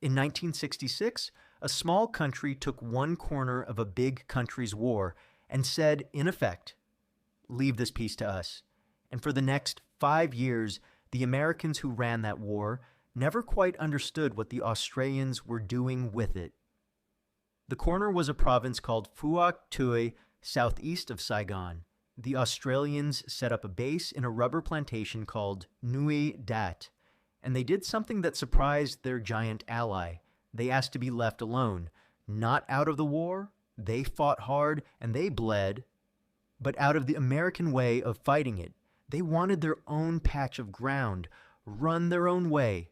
In 1966, a small country took one corner of a big country's war and said, in effect, leave this piece to us. And for the next 5 years, the Americans who ran that war never quite understood what the Australians were doing with it. The corner was a province called Phước Tuy, southeast of Saigon. The Australians set up a base in a rubber plantation called Nui Dat, and they did something that surprised their giant ally. They asked to be left alone, not out of the war. They fought hard and they bled, but out of the American way of fighting it. They wanted their own patch of ground, run their own way,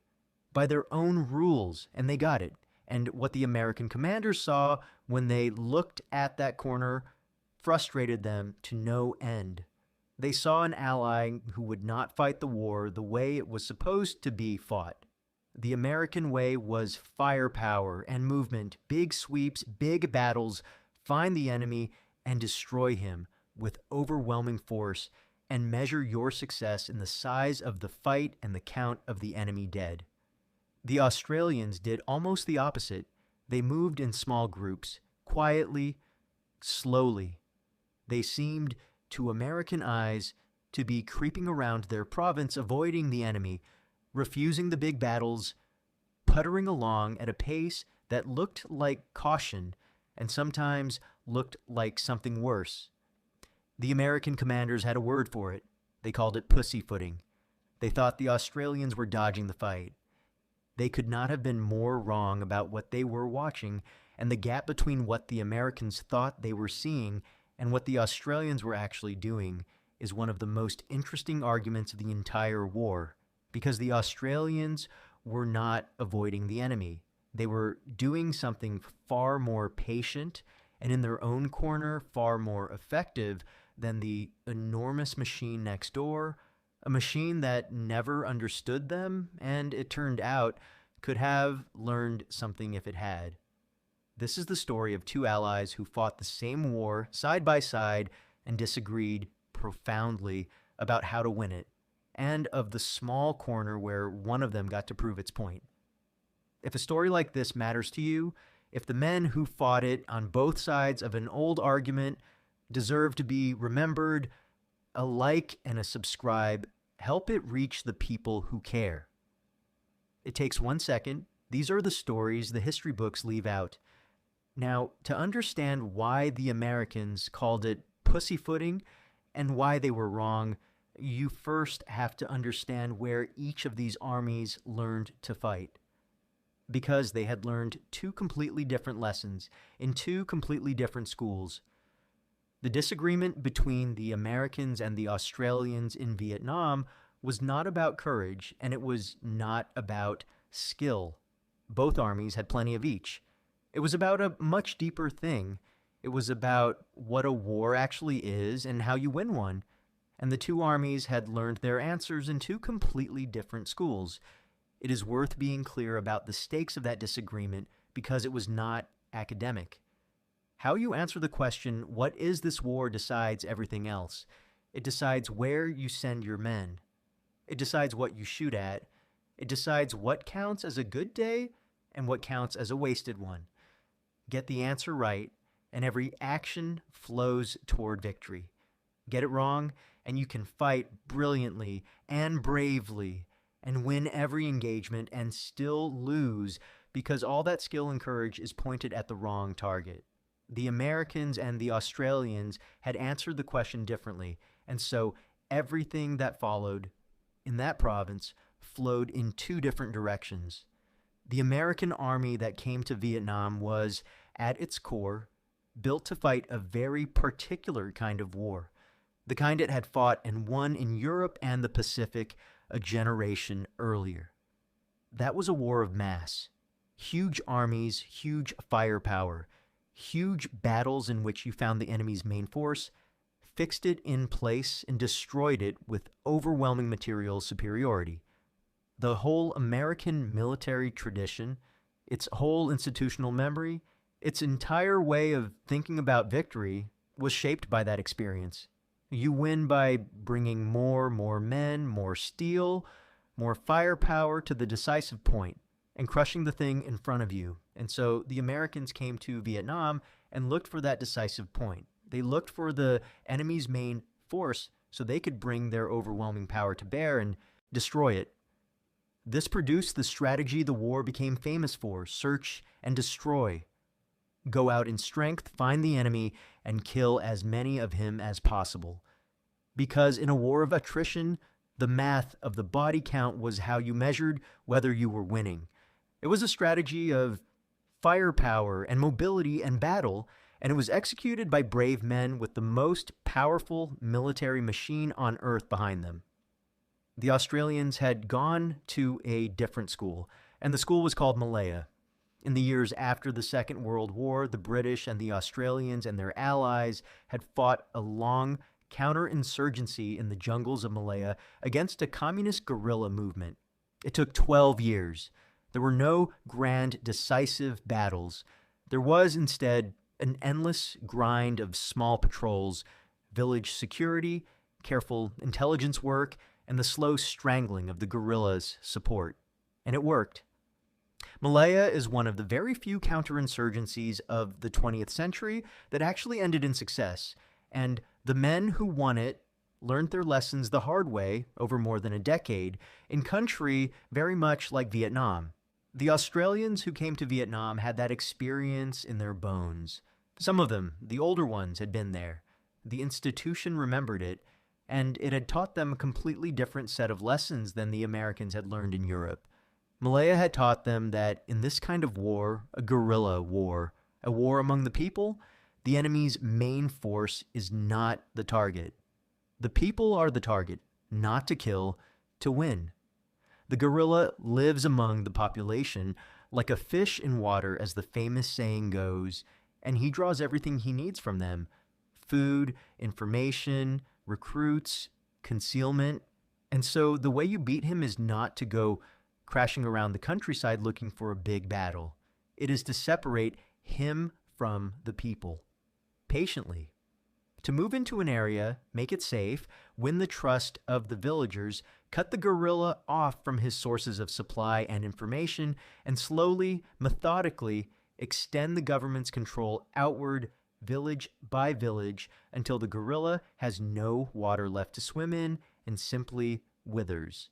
by their own rules, and they got it. And what the American commanders saw when they looked at that corner frustrated them to no end. They saw an ally who would not fight the war the way it was supposed to be fought. The American way was firepower and movement, big sweeps, big battles, find the enemy and destroy him with overwhelming force, and measure your success in the size of the fight and the count of the enemy dead. The Australians did almost the opposite. They moved in small groups, quietly, slowly. They seemed, to American eyes, to be creeping around their province, avoiding the enemy, refusing the big battles, puttering along at a pace that looked like caution and sometimes looked like something worse. The American commanders had a word for it. They called it pussyfooting. They thought the Australians were dodging the fight. They could not have been more wrong about what they were watching, and the gap between what the Americans thought they were seeing and what the Australians were actually doing is one of the most interesting arguments of the entire war, because the Australians were not avoiding the enemy. They were doing something far more patient and in their own corner far more effective than the enormous machine next door, a machine that never understood them, and it turned out could have learned something if it had. This is the story of two allies who fought the same war side by side and disagreed profoundly about how to win it, and of the small corner where one of them got to prove its point. If a story like this matters to you, if the men who fought it on both sides of an old argument deserve to be remembered, a like and a subscribe help it reach the people who care. It takes 1 second. These are the stories the history books leave out. Now, to understand why the Americans called it pussyfooting and why they were wrong, you first have to understand where each of these armies learned to fight. Because they had learned two completely different lessons in two completely different schools. The disagreement between the Americans and the Australians in Vietnam was not about courage, and it was not about skill. Both armies had plenty of each. It was about a much deeper thing. It was about what a war actually is and how you win one. And the two armies had learned their answers in two completely different schools. It is worth being clear about the stakes of that disagreement because it was not academic. How you answer the question, what is this war, decides everything else. It decides where you send your men. It decides what you shoot at. It decides what counts as a good day and what counts as a wasted one. Get the answer right, and every action flows toward victory. Get it wrong, and you can fight brilliantly and bravely and win every engagement and still lose because all that skill and courage is pointed at the wrong target. The Americans and the Australians had answered the question differently, and so everything that followed in that province flowed in two different directions. The American army that came to Vietnam was, at its core, built to fight a very particular kind of war, the kind it had fought and won in Europe and the Pacific a generation earlier. That was a war of mass. Huge armies, huge firepower, huge battles in which you found the enemy's main force, fixed it in place, and destroyed it with overwhelming material superiority. The whole American military tradition, its whole institutional memory, its entire way of thinking about victory was shaped by that experience. You win by bringing more men, more steel, more firepower to the decisive point. and crushing the thing in front of you. And so the Americans came to Vietnam and looked for that decisive point. They looked for the enemy's main force so they could bring their overwhelming power to bear and destroy it. This produced the strategy the war became famous for: search and destroy. Go out in strength, find the enemy, and kill as many of him as possible. Because in a war of attrition, the math of the body count was how you measured whether you were winning. It was a strategy of firepower and mobility and battle, and it was executed by brave men with the most powerful military machine on earth behind them. The Australians had gone to a different school, and the school was called Malaya. In the years after the Second World War, the British and the Australians and their allies had fought a long counterinsurgency in the jungles of Malaya against a communist guerrilla movement. It took 12 years. There were no grand, decisive battles. There was instead an endless grind of small patrols, village security, careful intelligence work, and the slow strangling of the guerrillas' support. And it worked. Malaya is one of the very few counterinsurgencies of the 20th century that actually ended in success, and the men who won it learned their lessons the hard way over more than a decade, in country very much like Vietnam. The Australians who came to Vietnam had that experience in their bones. Some of them, the older ones, had been there. The institution remembered it, and it had taught them a completely different set of lessons than the Americans had learned in Europe. Malaya had taught them that in this kind of war, a guerrilla war, a war among the people, the enemy's main force is not the target. The people are the target, not to kill, to win. The guerrilla lives among the population like a fish in water, as the famous saying goes, and he draws everything he needs from them: food, information, recruits, concealment. And so the way you beat him is not to go crashing around the countryside looking for a big battle. It is to separate him from the people, patiently. To move into an area, make it safe, win the trust of the villagers, cut the guerrilla off from his sources of supply and information, and slowly, methodically, extend the government's control outward, village by village, until the guerrilla has no water left to swim in and simply withers.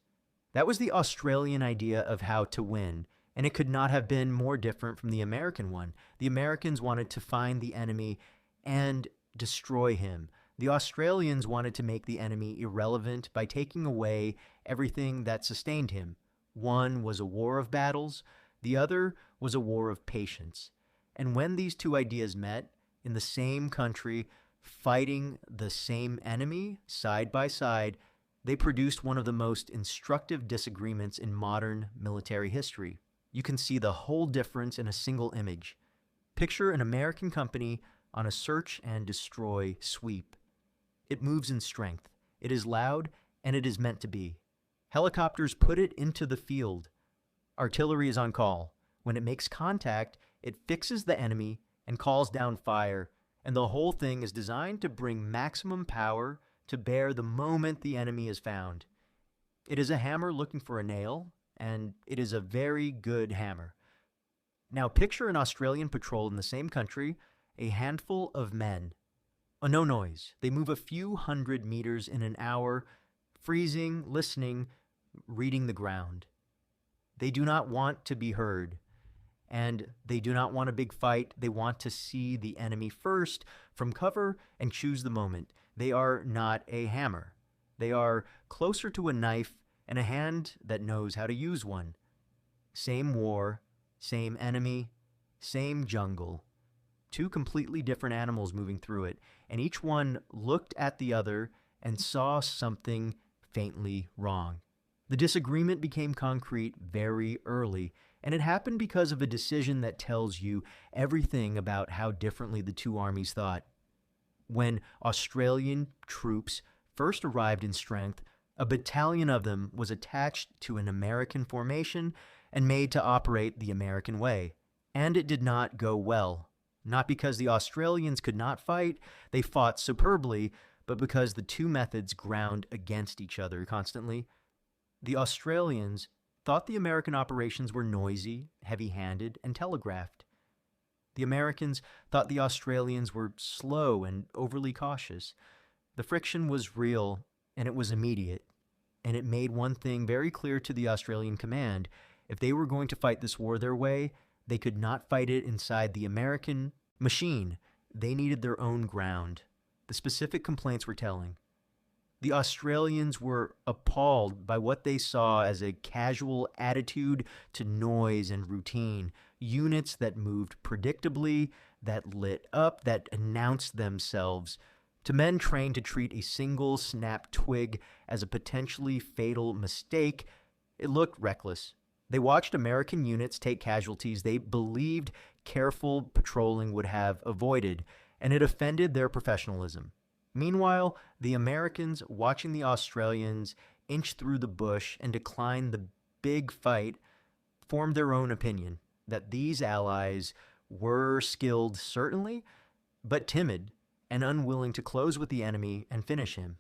That was the Australian idea of how to win, and it could not have been more different from the American one. The Americans wanted to find the enemy and destroy him. The Australians wanted to make the enemy irrelevant by taking away everything that sustained him. One was a war of battles, the other was a war of patience. And when these two ideas met, in the same country, fighting the same enemy side by side, they produced one of the most instructive disagreements in modern military history. You can see the whole difference in a single image. Picture an American company on a search and destroy sweep. It moves in strength. It is loud, and it is meant to be. Helicopters put it into the field. Artillery is on call. When it makes contact, it fixes the enemy and calls down fire, and the whole thing is designed to bring maximum power to bear the moment the enemy is found. It is a hammer looking for a nail, and it is a very good hammer. Now picture an Australian patrol in the same country, a handful of men. No noise. They move a few hundred meters in an hour, freezing, listening, reading the ground. They do not want to be heard, and they do not want a big fight. They want to see the enemy first from cover and choose the moment. They are not a hammer. They are closer to a knife and a hand that knows how to use one. Same war, same enemy, same jungle. Two completely different animals moving through it, and each one looked at the other and saw something faintly wrong. The disagreement became concrete very early, and it happened because of a decision that tells you everything about how differently the two armies thought. When Australian troops first arrived in strength, a battalion of them was attached to an American formation and made to operate the American way. And it did not go well. Not because the Australians could not fight, they fought superbly, but because the two methods ground against each other constantly. The Australians thought the American operations were noisy, heavy-handed, and telegraphed. The Americans thought the Australians were slow and overly cautious. The friction was real, and it was immediate. And it made one thing very clear to the Australian command. If they were going to fight this war their way, they could not fight it inside the American machine. They needed their own ground. The specific complaints were telling. The Australians were appalled by what they saw as a casual attitude to noise and routine, units that moved predictably, that lit up, that announced themselves, to men trained to treat a single snapped twig as a potentially fatal mistake. It looked reckless. They watched American units take casualties they believed careful patrolling would have avoided, and it offended their professionalism. Meanwhile, the Americans, watching the Australians inch through the bush and decline the big fight, formed their own opinion that these allies were skilled, certainly, but timid and unwilling to close with the enemy and finish him.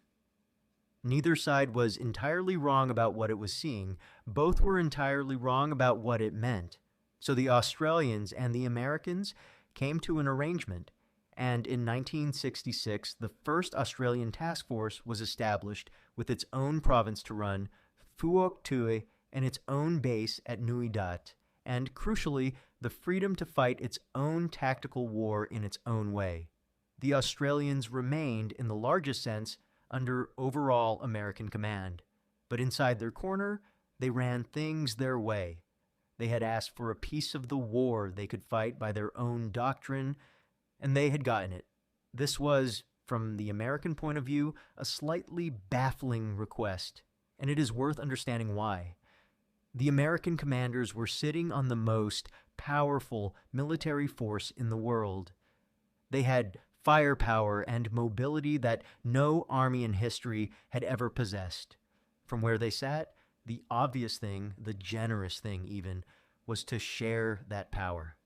Neither side was entirely wrong about what it was seeing. Both were entirely wrong about what it meant. So the Australians and the Americans came to an arrangement, and in 1966, the first Australian task force was established with its own province to run, Phước Tuy, and its own base at Nui Dat, and, crucially, the freedom to fight its own tactical war in its own way. The Australians remained, in the largest sense, under overall American command. But inside their corner, they ran things their way. They had asked for a piece of the war they could fight by their own doctrine, and they had gotten it. This was, from the American point of view, a slightly baffling request, and it is worth understanding why. The American commanders were sitting on the most powerful military force in the world. They had firepower and mobility that no army in history had ever possessed. From where they sat, the obvious thing, the generous thing even, was to share that power.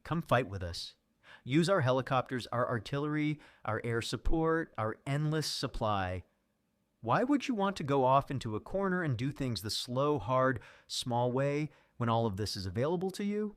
Come fight with us. Use our helicopters, our artillery, our air support, our endless supply. Why would you want to go off into a corner and do things the slow, hard, small way when all of this is available to you?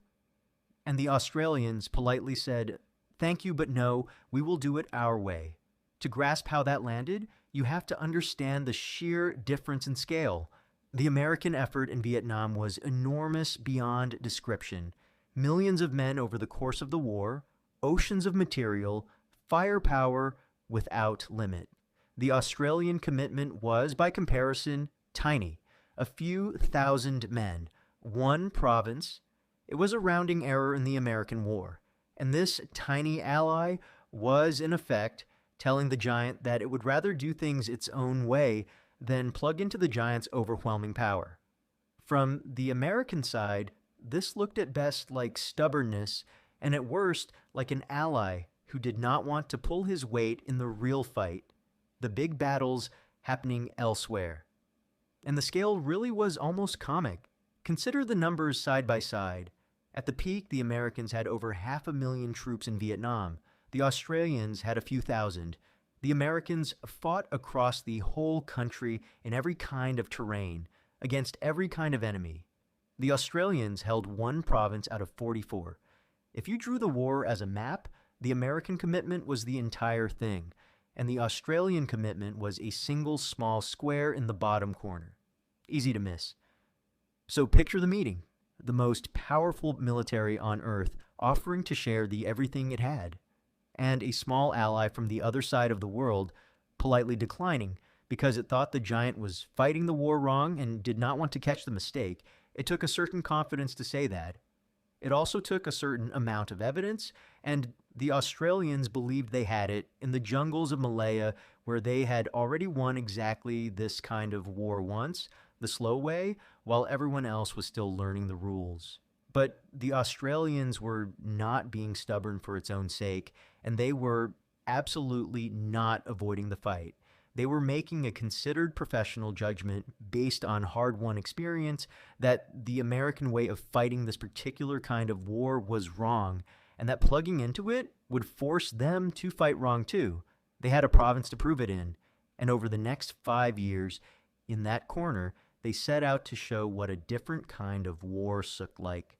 And the Australians politely said, "Thank you, but no, we will do it our way." To grasp how that landed, you have to understand the sheer difference in scale. The American effort in Vietnam was enormous beyond description. Millions of men over the course of the war, oceans of material, firepower without limit. The Australian commitment was, by comparison, tiny. A few thousand men, one province. It was a rounding error in the American war. And this tiny ally was, in effect, telling the giant that it would rather do things its own way than plug into the giant's overwhelming power. From the American side, this looked at best like stubbornness, and at worst like an ally who did not want to pull his weight in the real fight, the big battles happening elsewhere. And the scale really was almost comic. Consider the numbers side by side. At the peak, the Americans had over 500,000 troops in Vietnam. The Australians had a few thousand. The Americans fought across the whole country in every kind of terrain, against every kind of enemy. The Australians held one province out of 44. If you drew the war as a map, the American commitment was the entire thing, and the Australian commitment was a single small square in the bottom corner. Easy to miss. So picture the meeting. The most powerful military on Earth offering to share the everything it had, and a small ally from the other side of the world politely declining because it thought the giant was fighting the war wrong and did not want to catch the mistake. It took a certain confidence to say that. It also took a certain amount of evidence, and the Australians believed they had it in the jungles of Malaya, where they had already won exactly this kind of war once, the slow way, while everyone else was still learning the rules. But the Australians were not being stubborn for its own sake, and they were absolutely not avoiding the fight. They were making a considered professional judgment based on hard-won experience that the American way of fighting this particular kind of war was wrong, and that plugging into it would force them to fight wrong too. They had a province to prove it in, and over the next 5 years, in that corner, They set out to show what a different kind of war looked like.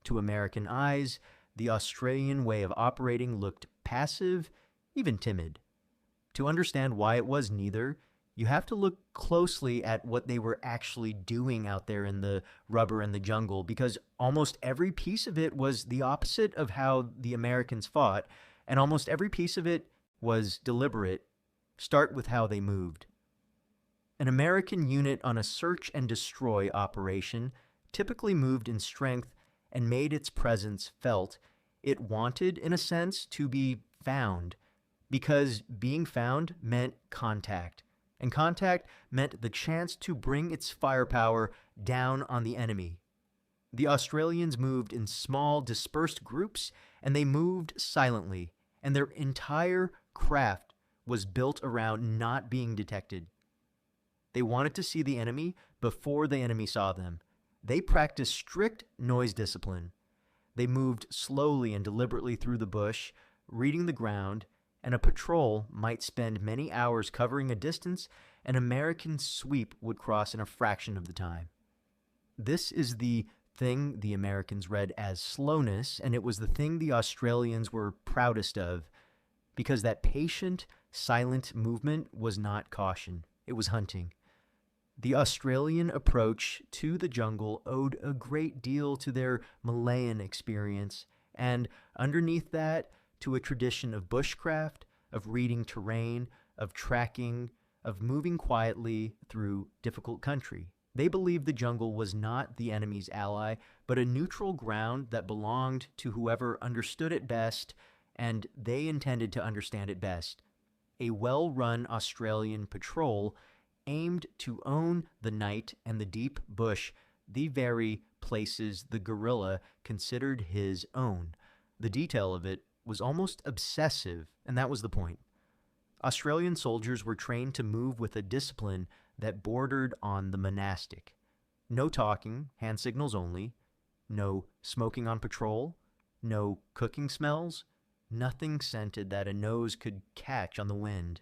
To American eyes, the Australian way of operating looked passive, even timid. To understand why it was neither, you have to look closely at what they were actually doing out there in the rubber and the jungle, because almost every piece of it was the opposite of how the Americans fought, and almost every piece of it was deliberate. Start with how they moved. An American unit on a search and destroy operation typically moved in strength and made its presence felt. It wanted, in a sense, to be found, because being found meant contact, and contact meant the chance to bring its firepower down on the enemy. The Australians moved in small, dispersed groups, and they moved silently, and their entire craft was built around not being detected. They wanted to see the enemy before the enemy saw them. They practiced strict noise discipline. They moved slowly and deliberately through the bush, reading the ground, and a patrol might spend many hours covering a distance an American sweep would cross in a fraction of the time. This is the thing the Americans read as slowness, and it was the thing the Australians were proudest of, because that patient, silent movement was not caution. It was hunting. The Australian approach to the jungle owed a great deal to their Malayan experience, and underneath that, to a tradition of bushcraft, of reading terrain, of tracking, of moving quietly through difficult country. They believed the jungle was not the enemy's ally, but a neutral ground that belonged to whoever understood it best, and they intended to understand it best. A well-run Australian patrol aimed to own the night and the deep bush, the very places the gorilla considered his own. The detail of it was almost obsessive, and that was the point. Australian soldiers were trained to move with a discipline that bordered on the monastic. No talking, hand signals only. No smoking on patrol. No cooking smells. Nothing scented that a nose could catch on the wind.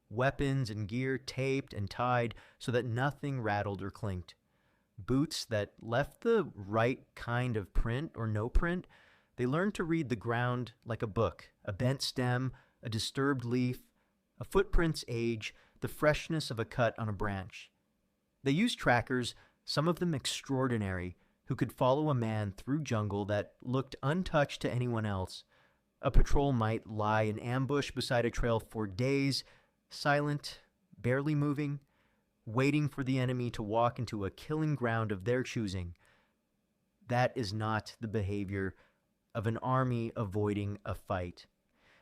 Weapons and gear taped and tied so that nothing rattled or clinked. Boots that left the right kind of print or no print. They learned to read the ground like a book, a bent stem, a disturbed leaf, a footprint's age, the freshness of a cut on a branch. They used trackers, some of them extraordinary, who could follow a man through jungle that looked untouched to anyone else. A patrol might lie in ambush beside a trail for days, silent, barely moving, waiting for the enemy to walk into a killing ground of their choosing. That is not the behavior of an army avoiding a fight.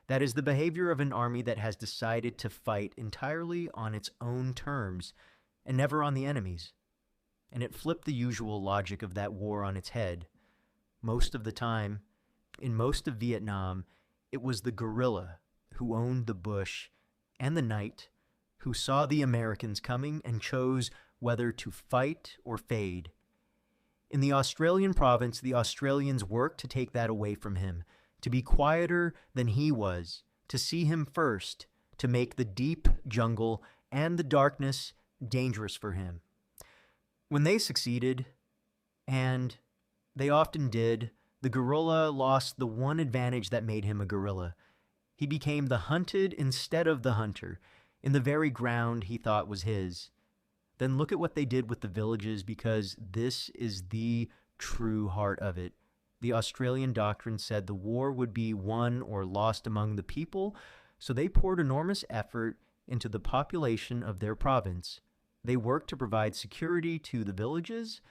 That is the behavior of an army that has decided to fight entirely on its own terms and never on the enemy's. And it flipped the usual logic of that war on its head. Most of the time, in most of Vietnam, it was the guerrilla who owned the bush and the night, who saw the Americans coming and chose whether to fight or fade. In the Australian province, the Australians worked to take that away from him, to be quieter than he was, to see him first, to make the deep jungle and the darkness dangerous for him. When they succeeded, and they often did, the guerrilla lost the one advantage that made him a guerrilla. He became the hunted instead of the hunter, in the very ground he thought was his. Then look at what they did with the villages, because this is the true heart of it. The Australian doctrine said the war would be won or lost among the people, so they poured enormous effort into the population of their province. They worked to provide security to the villages,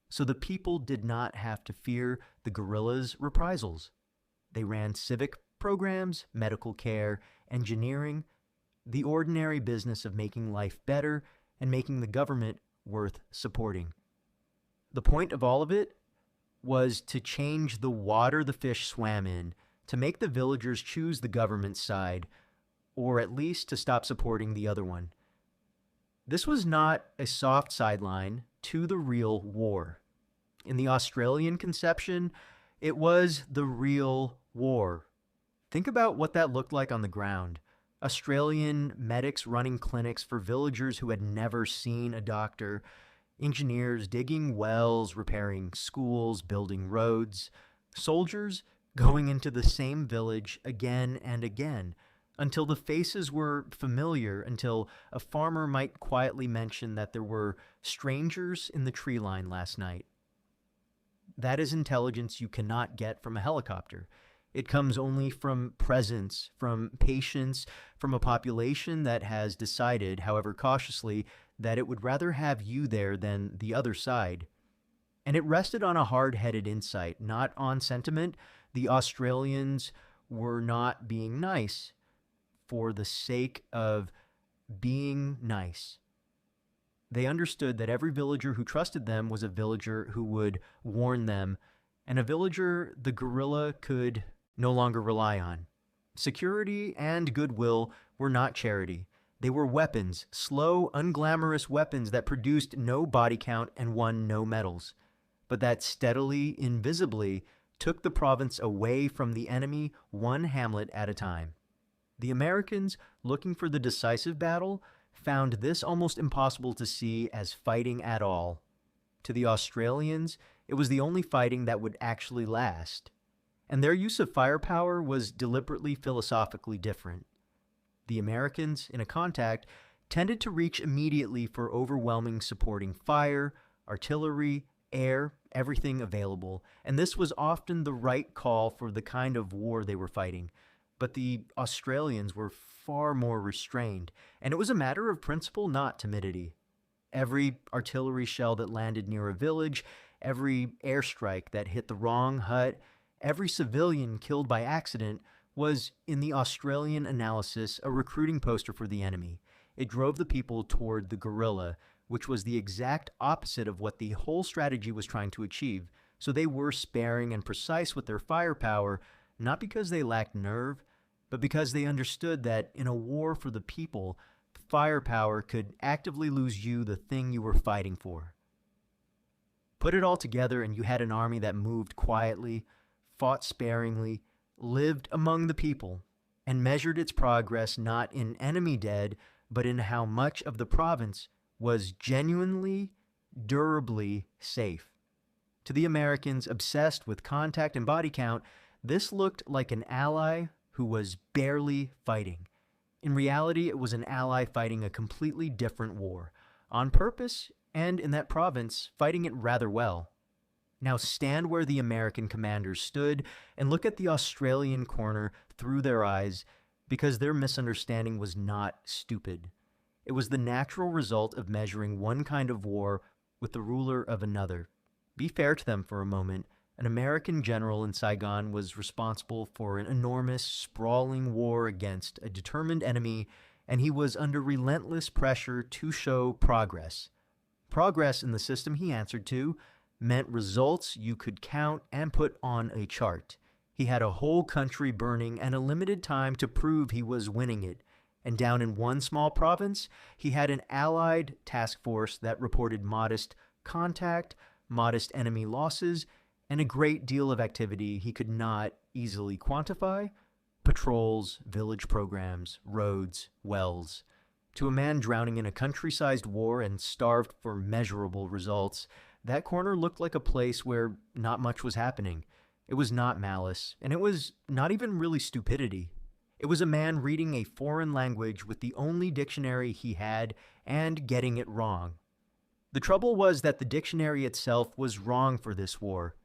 so the people did not have to fear the guerrillas' reprisals. They ran civic programs, medical care, engineering, the ordinary business of making life better and making the government worth supporting. The point of all of it was to change the water the fish swam in, to make the villagers choose the government's side, or at least to stop supporting the other one. This was not a soft sideline to the real war. In the Australian conception, it was the real war. Think about what that looked like on the ground. Australian medics running clinics for villagers who had never seen a doctor. Engineers digging wells, repairing schools, building roads. Soldiers going into the same village again and again until the faces were familiar, until a farmer might quietly mention that there were strangers in the tree line last night. That is intelligence you cannot get from a helicopter. It comes only from presence, from patience, from a population that has decided, however cautiously, that it would rather have you there than the other side. And it rested on a hard-headed insight, not on sentiment. The Australians were not being nice for the sake of being nice. They understood that every villager who trusted them was a villager who would warn them, and a villager the guerrilla could no longer rely on. Security and goodwill were not charity. They were weapons, slow, unglamorous weapons that produced no body count and won no medals, but that steadily, invisibly, took the province away from the enemy one hamlet at a time. The Americans, looking for the decisive battle, found this almost impossible to see as fighting at all. To the Australians, it was the only fighting that would actually last. And their use of firepower was deliberately philosophically different. The Americans, in a contact, tended to reach immediately for overwhelming supporting fire, artillery, air, everything available, and this was often the right call for the kind of war they were fighting. But the Australians were far more restrained, and it was a matter of principle, not timidity. Every artillery shell that landed near a village, every airstrike that hit the wrong hut, every civilian killed by accident was, in the Australian analysis, a recruiting poster for the enemy. It drove the people toward the guerrilla, which was the exact opposite of what the whole strategy was trying to achieve. So they were sparing and precise with their firepower, not because they lacked nerve, but because they understood that in a war for the people, firepower could actively lose you the thing you were fighting for. Put it all together and you had an army that moved quietly, fought sparingly, lived among the people, and measured its progress not in enemy dead, but in how much of the province was genuinely, durably safe. To the Americans obsessed with contact and body count, this looked like an ally who was barely fighting. In reality, it was an ally fighting a completely different war, on purpose, and in that province, fighting it rather well. Now stand where the American commanders stood and look at the Australian corner through their eyes, because their misunderstanding was not stupid. It was the natural result of measuring one kind of war with the ruler of another. Be fair to them for a moment. An American general in Saigon was responsible for an enormous, sprawling war against a determined enemy, and he was under relentless pressure to show progress. Progress in the system he answered to meant results you could count and put on a chart. He had a whole country burning and a limited time to prove he was winning it. And down in one small province, he had an allied task force that reported modest contact, modest enemy losses, and a great deal of activity he could not easily quantify: patrols, village programs, roads, wells. To a man drowning in a country-sized war and starved for measurable results, that corner looked like a place where not much was happening. It was not malice, and it was not even really stupidity. It was a man reading a foreign language with the only dictionary he had and getting it wrong. The trouble was that the dictionary itself was wrong for this war.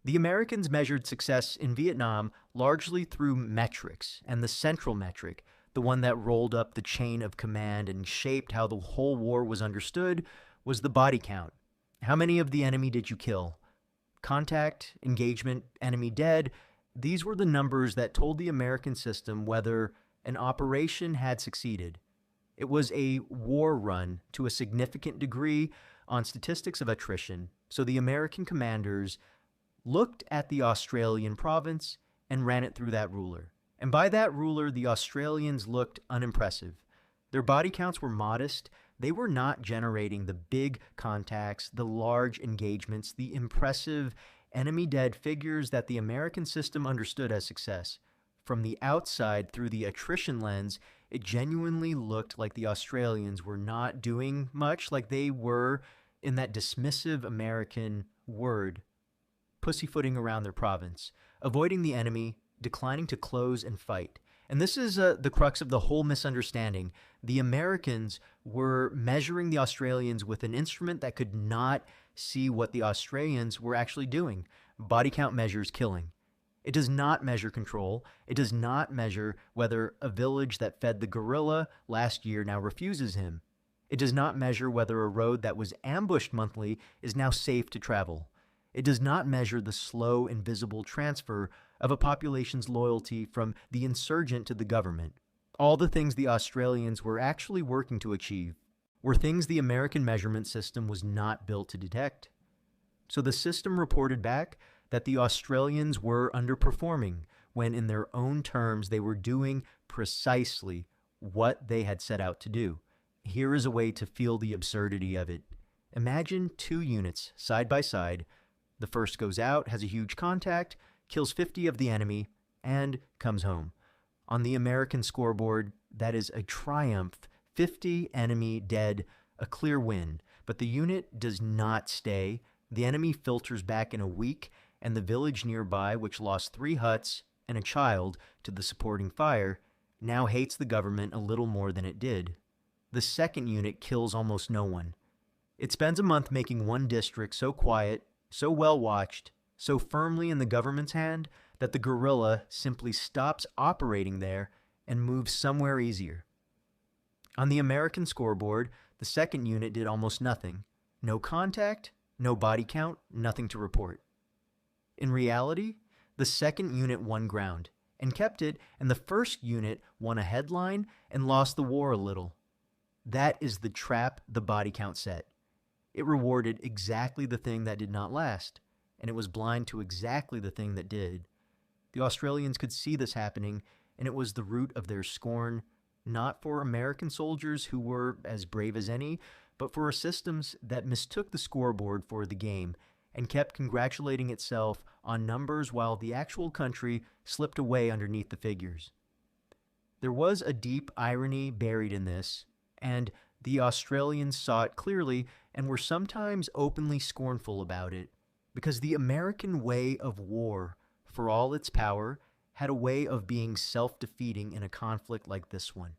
The Americans measured success in Vietnam largely through metrics, and the central metric, the one that rolled up the chain of command and shaped how the whole war was understood, was the body count. How many of the enemy did you kill? Contact, engagement, enemy dead. These were the numbers that told the American system whether an operation had succeeded. It was a war run to a significant degree on statistics of attrition, so the American commanders looked at the Australian province and ran it through that ruler. And by that ruler, the Australians looked unimpressive. Their body counts were modest. They were not generating the big contacts, the large engagements, the impressive enemy dead figures that the American system understood as success. From the outside, through the attrition lens, it genuinely looked like the Australians were not doing much, like they were in that dismissive American word, pussyfooting around their province, avoiding the enemy, declining to close and fight. And this is the crux of the whole misunderstanding. The Americans were measuring the Australians with an instrument that could not see what the Australians were actually doing. Body count measures killing. It does not measure control. It does not measure whether a village that fed the gorilla last year now refuses him. It does not measure whether a road that was ambushed monthly is now safe to travel. It does not measure the slow, invisible transfer of a population's loyalty from the insurgent to the government. All the things the Australians were actually working to achieve were things the American measurement system was not built to detect. So the system reported back that the Australians were underperforming when, in their own terms, they were doing precisely what they had set out to do. Here is a way to feel the absurdity of it. Imagine two units side by side. The first goes out, has a huge contact, kills 50 of the enemy, and comes home. On the American scoreboard, that is a triumph. 50 enemy dead, a clear win. But the unit does not stay. The enemy filters back in a week, and the village nearby, which lost 3 huts and a child to the supporting fire, now hates the government a little more than it did. The second unit kills almost no one. It spends a month making one district so quiet, so well watched, so firmly in the government's hand that the guerrilla simply stops operating there and moves somewhere easier. On the American scoreboard, the second unit did almost nothing. No contact, no body count, nothing to report. In reality, the second unit won ground and kept it, and the first unit won a headline and lost the war a little. That is the trap the body count set. It rewarded exactly the thing that did not last, and it was blind to exactly the thing that did. The Australians could see this happening, and it was the root of their scorn, not for American soldiers who were as brave as any, but for systems that mistook the scoreboard for the game and kept congratulating itself on numbers while the actual country slipped away underneath the figures. There was a deep irony buried in this, and the Australians saw it clearly and were sometimes openly scornful about it, because the American way of war, for all its power, had a way of being self-defeating in a conflict like this one.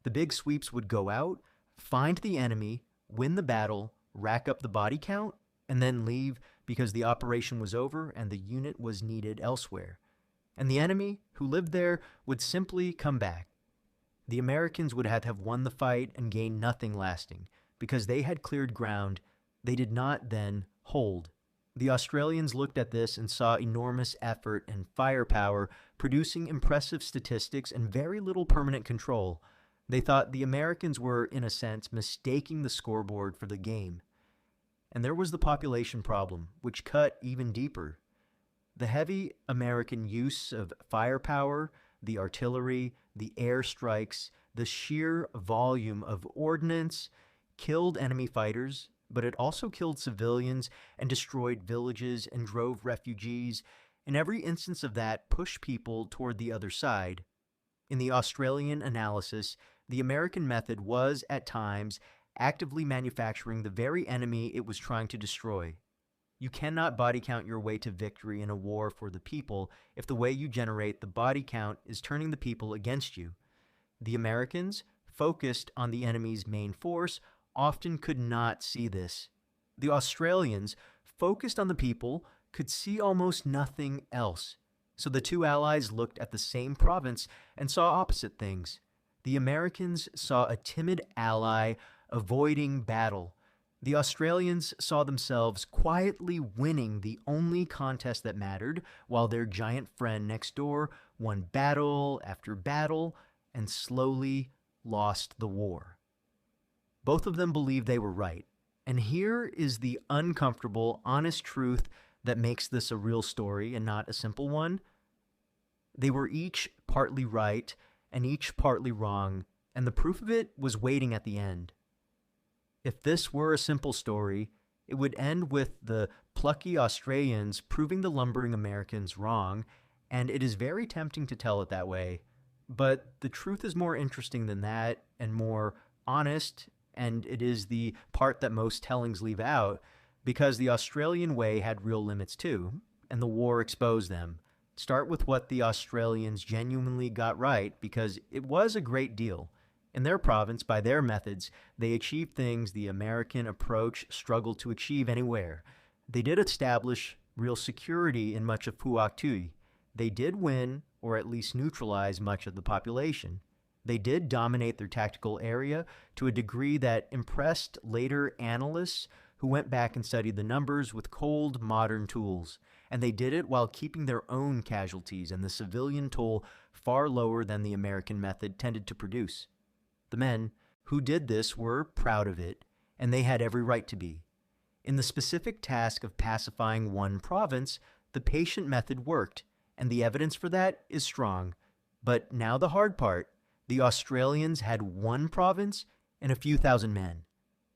The big sweeps would go out, find the enemy, win the battle, rack up the body count, and then leave because the operation was over and the unit was needed elsewhere. And the enemy, who lived there, would simply come back. The Americans would have won the fight and gained nothing lasting, because they had cleared ground they did not then hold. The Australians looked at this and saw enormous effort and firepower, producing impressive statistics and very little permanent control. They thought the Americans were, in a sense, mistaking the scoreboard for the game. And there was the population problem, which cut even deeper. The heavy American use of firepower, the artillery, the airstrikes, the sheer volume of ordnance killed enemy fighters, but it also killed civilians and destroyed villages and drove refugees, and every instance of that pushed people toward the other side. In the Australian analysis, the American method was, at times, actively manufacturing the very enemy it was trying to destroy. You cannot body count your way to victory in a war for the people if the way you generate the body count is turning the people against you. The Americans, focused on the enemy's main force, often could not see this. The Australians, focused on the people, could see almost nothing else. So the two allies looked at the same province and saw opposite things. The Americans saw a timid ally avoiding battle. The Australians saw themselves quietly winning the only contest that mattered, while their giant friend next door won battle after battle and slowly lost the war. Both of them believed they were right. And here is the uncomfortable, honest truth that makes this a real story and not a simple one. They were each partly right and each partly wrong, and the proof of it was waiting at the end. If this were a simple story, it would end with the plucky Australians proving the lumbering Americans wrong, and it is very tempting to tell it that way. But the truth is more interesting than that, and more honest, and it is the part that most tellings leave out, because the Australian way had real limits too, and the war exposed them. Start with what the Australians genuinely got right, because it was a great deal. In their province, by their methods, they achieved things the American approach struggled to achieve anywhere. They did establish real security in much of Phước Tuy. They did win, or at least neutralize, much of the population. They did dominate their tactical area to a degree that impressed later analysts who went back and studied the numbers with cold, modern tools. And they did it while keeping their own casualties and the civilian toll far lower than the American method tended to produce. The men who did this were proud of it, and they had every right to be. In the specific task of pacifying one province, the patient method worked, and the evidence for that is strong. But now the hard part: the Australians had one province and a few thousand men.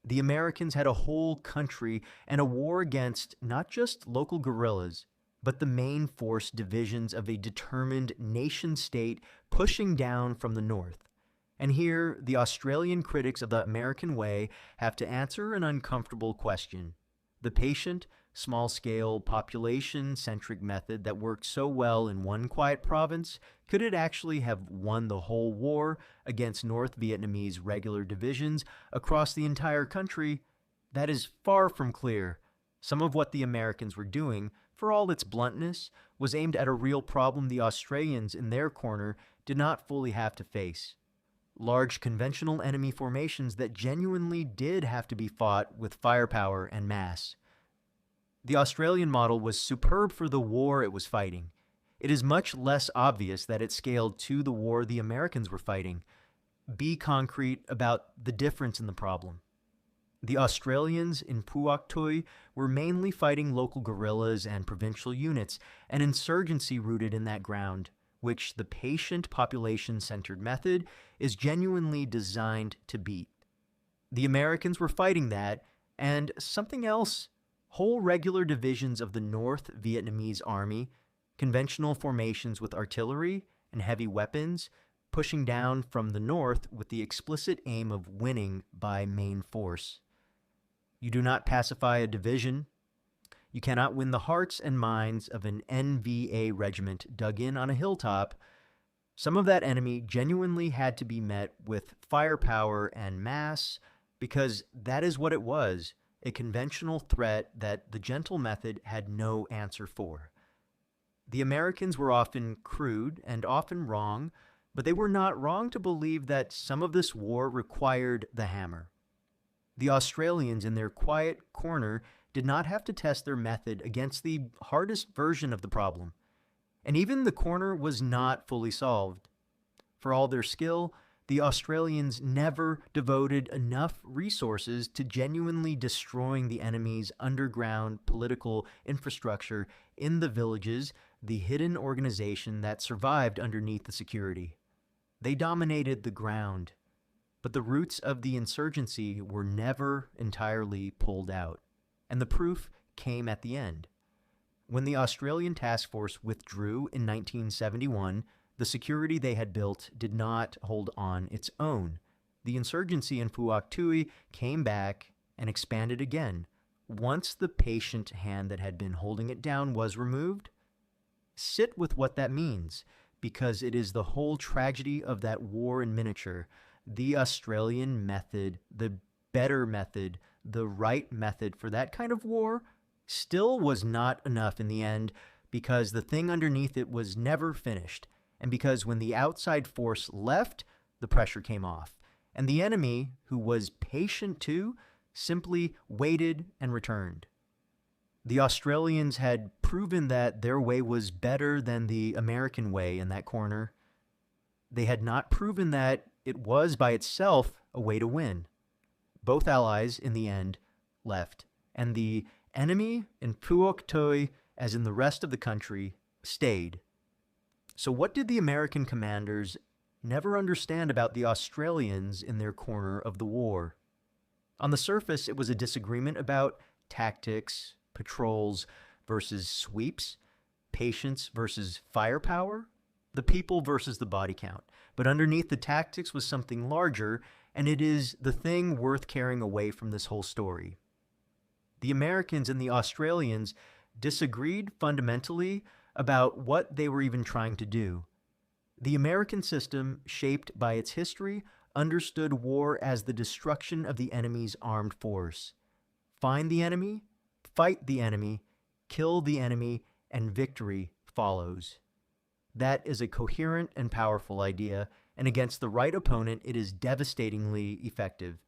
The Americans had a whole country and a war against not just local guerrillas, but the main force divisions of a determined nation-state pushing down from the north. And here, the Australian critics of the American way have to answer an uncomfortable question. The patient, small-scale, population-centric method that worked so well in one quiet province, could it actually have won the whole war against North Vietnamese regular divisions across the entire country? That is far from clear. Some of what the Americans were doing, for all its bluntness, was aimed at a real problem the Australians in their corner did not fully have to face. Large conventional enemy formations that genuinely did have to be fought with firepower and mass. The Australian model was superb for the war it was fighting. It is much less obvious that it scaled to the war the Americans were fighting. Be concrete about the difference in the problem. The Australians in Phước Tuy were mainly fighting local guerrillas and provincial units, an insurgency rooted in that ground, which the patient population-centered method is genuinely designed to beat. The Americans were fighting that, and something else: whole regular divisions of the North Vietnamese army, conventional formations with artillery and heavy weapons, pushing down from the north with the explicit aim of winning by main force. You do not pacify a division. You cannot win the hearts and minds of an NVA regiment dug in on a hilltop. Some of that enemy genuinely had to be met with firepower and mass, because that is what it was, a conventional threat that the gentle method had no answer for. The Americans were often crude and often wrong, but they were not wrong to believe that some of this war required the hammer. The Australians in their quiet corner did not have to test their method against the hardest version of the problem. And even the corner was not fully solved. For all their skill, the Australians never devoted enough resources to genuinely destroying the enemy's underground political infrastructure in the villages, the hidden organization that survived underneath the security. They dominated the ground, but the roots of the insurgency were never entirely pulled out. And the proof came at the end. When the Australian task force withdrew in 1971, the security they had built did not hold on its own. The insurgency in Phước Tuy came back and expanded again. Once the patient hand that had been holding it down was removed, sit with what that means, because it is the whole tragedy of that war in miniature. The Australian method, the better method, the right method for that kind of war, still was not enough in the end, because the thing underneath it was never finished, and because when the outside force left, the pressure came off, and the enemy, who was patient too, simply waited and returned. The Australians had proven that their way was better than the American way in that corner. They had not proven that it was by itself a way to win. Both allies, in the end, left, and the enemy in Phước Tuy, as in the rest of the country, stayed. So what did the American commanders never understand about the Australians in their corner of the war? On the surface, it was a disagreement about tactics, patrols versus sweeps, patience versus firepower, the people versus the body count. But underneath the tactics was something larger, and it is the thing worth carrying away from this whole story. The Americans and the Australians disagreed fundamentally about what they were even trying to do. The American system, shaped by its history, understood war as the destruction of the enemy's armed force. Find the enemy, fight the enemy, kill the enemy, and victory follows. That is a coherent and powerful idea, and against the right opponent, it is devastatingly effective.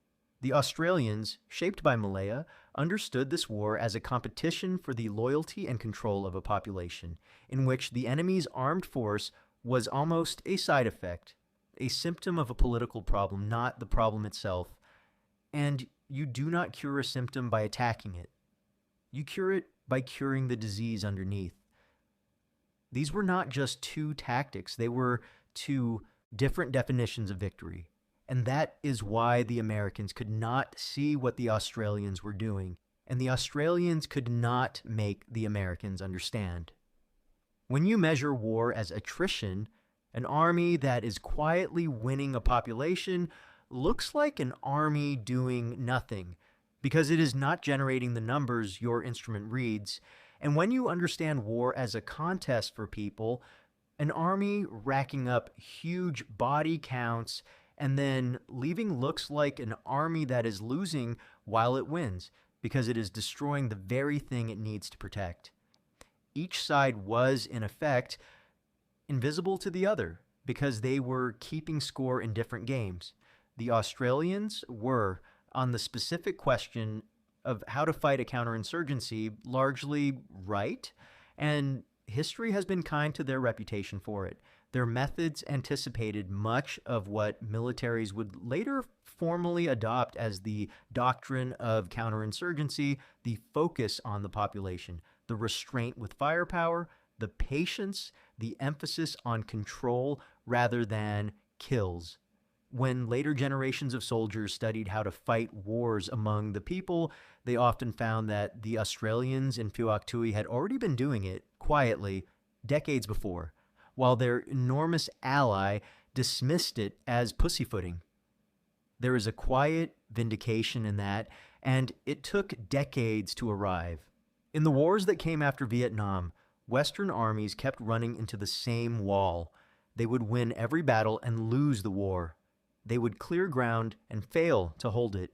The Australians, shaped by Malaya, understood this war as a competition for the loyalty and control of a population, in which the enemy's armed force was almost a side effect, a symptom of a political problem, not the problem itself. And you do not cure a symptom by attacking it. You cure it by curing the disease underneath. These were not just two tactics, they were two different definitions of victory. And that is why the Americans could not see what the Australians were doing, and the Australians could not make the Americans understand. When you measure war as attrition, an army that is quietly winning a population looks like an army doing nothing, because it is not generating the numbers your instrument reads. And when you understand war as a contest for people, an army racking up huge body counts and then leaving looks like an army that is losing while it wins, because it is destroying the very thing it needs to protect. Each side was, in effect, invisible to the other, because they were keeping score in different games. The Australians were, on the specific question of how to fight a counterinsurgency, largely right, and history has been kind to their reputation for it. Their methods anticipated much of what militaries would later formally adopt as the doctrine of counterinsurgency, the focus on the population, the restraint with firepower, the patience, the emphasis on control rather than kills. When later generations of soldiers studied how to fight wars among the people, they often found that the Australians in Phước Tuy had already been doing it quietly decades before, while their enormous ally dismissed it as pussyfooting. There is a quiet vindication in that, and it took decades to arrive. In the wars that came after Vietnam, Western armies kept running into the same wall. They would win every battle and lose the war. They would clear ground and fail to hold it.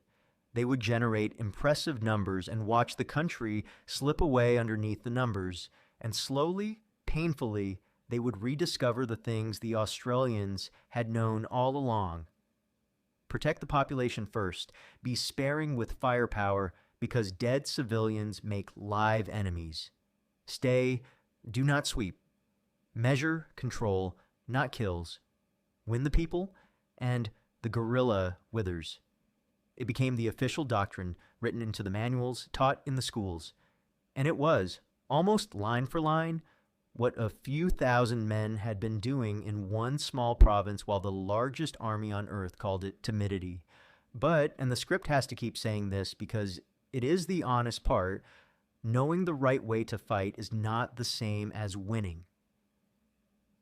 They would generate impressive numbers and watch the country slip away underneath the numbers, and slowly, painfully, they would rediscover the things the Australians had known all along. Protect the population first. Be sparing with firepower, because dead civilians make live enemies. Stay, do not sweep. Measure, control, not kills. Win the people, and the guerrilla withers. It became the official doctrine written into the manuals, taught in the schools. And it was, almost line for line, what a few thousand men had been doing in one small province while the largest army on earth called it timidity. But, and the script has to keep saying this because it is the honest part, knowing the right way to fight is not the same as winning.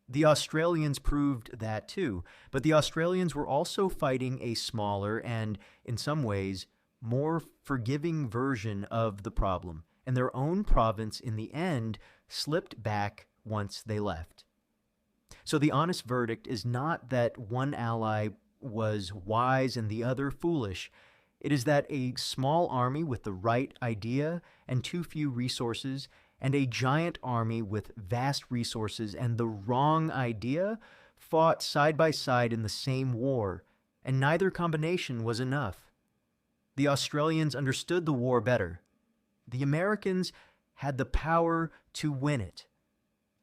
The Australians proved that too, but the Australians were also fighting a smaller and, in some ways, more forgiving version of the problem, and their own province in the end slipped back once they left. So the honest verdict is not that one ally was wise and the other foolish. It is that a small army with the right idea and too few resources, and a giant army with vast resources and the wrong idea fought side by side in the same war, and neither combination was enough. The Australians understood the war better. The Americans had the power to win it.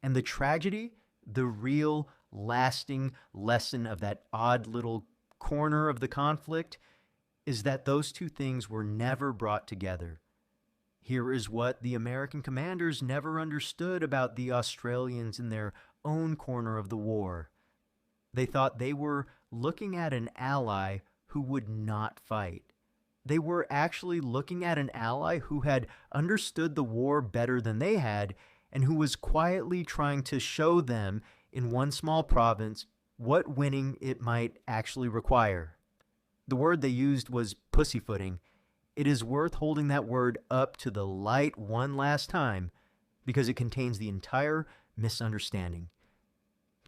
And the tragedy, the real, lasting lesson of that odd little corner of the conflict, is that those two things were never brought together. Here is what the American commanders never understood about the Australians in their own corner of the war. They thought they were looking at an ally who would not fight. They were actually looking at an ally who had understood the war better than they had, and who was quietly trying to show them in one small province what winning it might actually require. The word they used was pussyfooting. It is worth holding that word up to the light one last time because it contains the entire misunderstanding.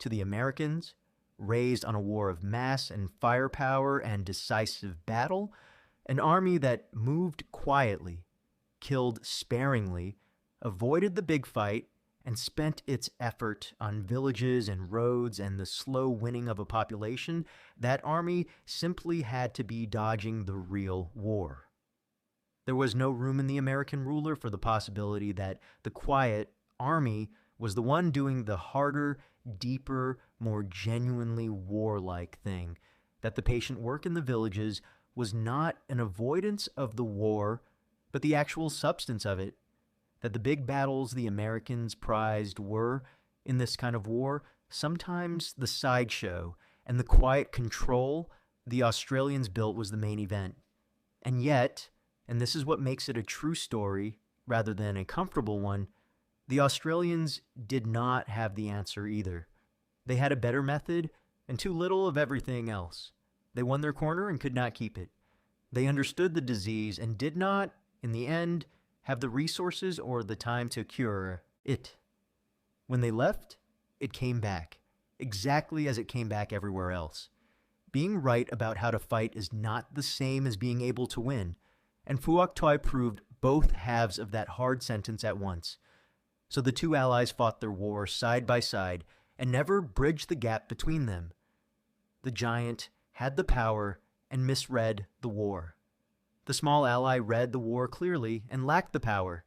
To the Americans, raised on a war of mass and firepower and decisive battle, an army that moved quietly, killed sparingly, avoided the big fight, and spent its effort on villages and roads and the slow winning of a population, that army simply had to be dodging the real war. There was no room in the American ruler for the possibility that the quiet army was the one doing the harder, deeper, more genuinely warlike thing, that the patient work in the villages was not an avoidance of the war, but the actual substance of it, that the big battles the Americans prized were, in this kind of war, sometimes the sideshow, and the quiet control the Australians built was the main event. And yet, and this is what makes it a true story rather than a comfortable one, the Australians did not have the answer either. They had a better method and too little of everything else. They won their corner and could not keep it. They understood the disease and did not, in the end, have the resources or the time to cure it. When they left, it came back, exactly as it came back everywhere else. Being right about how to fight is not the same as being able to win, and Phước Tuy proved both halves of that hard sentence at once. So the two allies fought their war side by side and never bridged the gap between them. The giant had the power and misread the war. The small ally read the war clearly and lacked the power.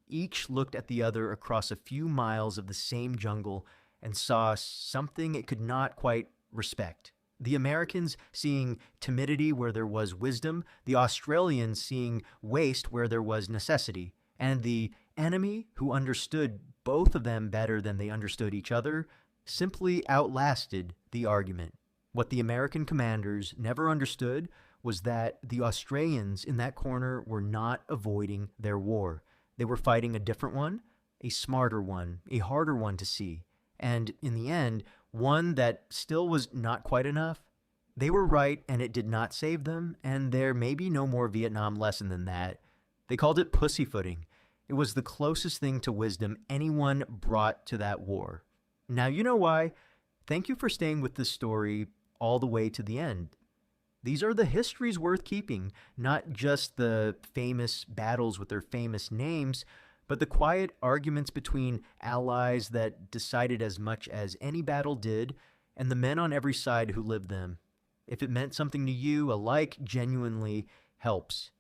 Each looked at the other across a few miles of the same jungle and saw something it could not quite respect. The Americans seeing timidity where there was wisdom, the Australians seeing waste where there was necessity, and the enemy, who understood both of them better than they understood each other, simply outlasted the argument. What the American commanders never understood was that the Australians in that corner were not avoiding their war. They were fighting a different one, a smarter one, a harder one to see, and in the end, one that still was not quite enough. They were right, and it did not save them, and there may be no more Vietnam lesson than that. They called it pussyfooting. It was the closest thing to wisdom anyone brought to that war. Now you know why. Thank you for staying with this story all the way to the end. These are the histories worth keeping, not just the famous battles with their famous names, but the quiet arguments between allies that decided as much as any battle did, and the men on every side who lived them. If it meant something to you, a like genuinely helps.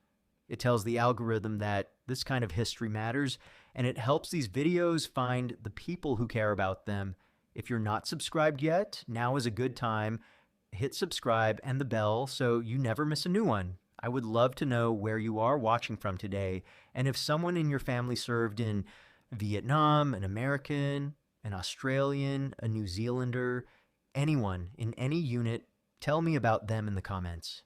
It tells the algorithm that this kind of history matters, and it helps these videos find the people who care about them. If you're not subscribed yet, now is a good time. Hit subscribe and the bell so you never miss a new one. I would love to know where you are watching from today, and if someone in your family served in Vietnam, an American, an Australian, a New Zealander, anyone in any unit, tell me about them in the comments.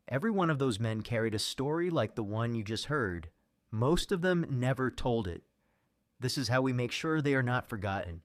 Every one of those men carried a story like the one you just heard. Most of them never told it. This is how we make sure they are not forgotten.